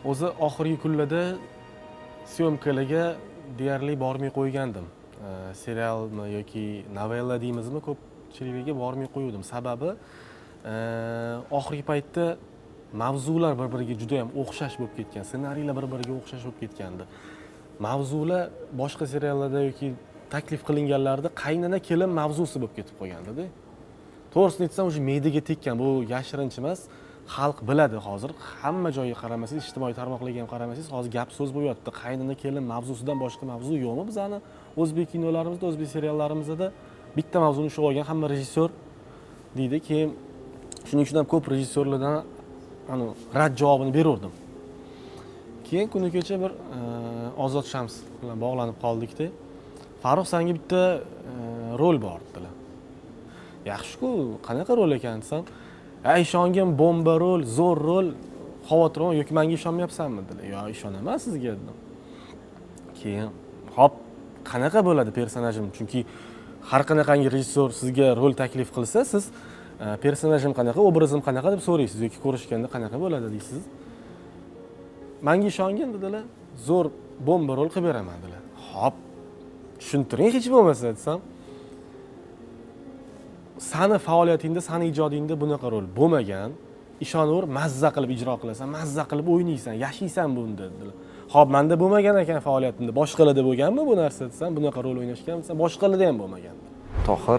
O'zi oxirgi kunlarda syomkalarga deyarli bormay qo'ygandim. Serialmi yoki novella deymizmi, ko'pchiligiga bormay qo'ygandim. Sababi oxirgi paytda mavzular bir-biriga juda ham o'xshash bo'lib ketgan, ssenariylar bir-biriga o'xshash bo'lib ketgandi. Mavzular boshqa seriallarda yoki taklif qilinganlarda qaynana kelin mavzusi bo'lib ketib qolgandi-da. To'g'risini aytsam, o'sha me'daga tekkan, bu yashirinch emas. Xalq biladi hozir, hamma joyga qaramasangiz, ijtimoiy tarmoqlarga ham qaramasangiz, hozir gap so'z bo'lyapti. Qaynana kelin mavzusidan boshqa mavzu yo'qmi bizani o'zbek kinolarimizda, o'zbek seriallarimizda bitta mavzuni ushlab olgan hamma rejissyor deydi. Keyin shuning uchun ham ko'p rejissyorlardan rad javobini berardim. Keyin kuni kecha bir Ozod Shams bilan bog'lanib qoldik-da. Farruh, senga bitta rol bor dedilar. Yaxshi-ku, qanaqa rol ekan desam, ishongim, bomba rol, zo'r rol, xavotirman yoki menga ishonmayapsanmi dedilar. Yo, ishonaman sizga dedim. Keyin, hop, qanaqa bo'ladi personajim? Chunki har qanaqangi rejissyor sizga rol taklif qilsa, siz personajim qanaqa, obrazim qanaqa deb so'raysiz yoki ko'rishganda qanaqa bo'ladi deysiz. Menga ishongin dedilar, zo'r bomba rol qilib beraman dedilar. Hop, tushuntiring hech bo'lmasa desam, sani faoliyatingda, sani ijodingda bunaqa rol bo'lmagan. Ishonaver, mazza qilib ijro qilasan, mazza qilib o'ynaysan, yashaysan bunda dedilar. Xo'p, menda bo'lmagan ekan faoliyatimda, boshqalarda bo'lganmi bu narsa desam, bunaqa rol o'ynashgan desam, boshqalarda ham bo'lmagan. Tohir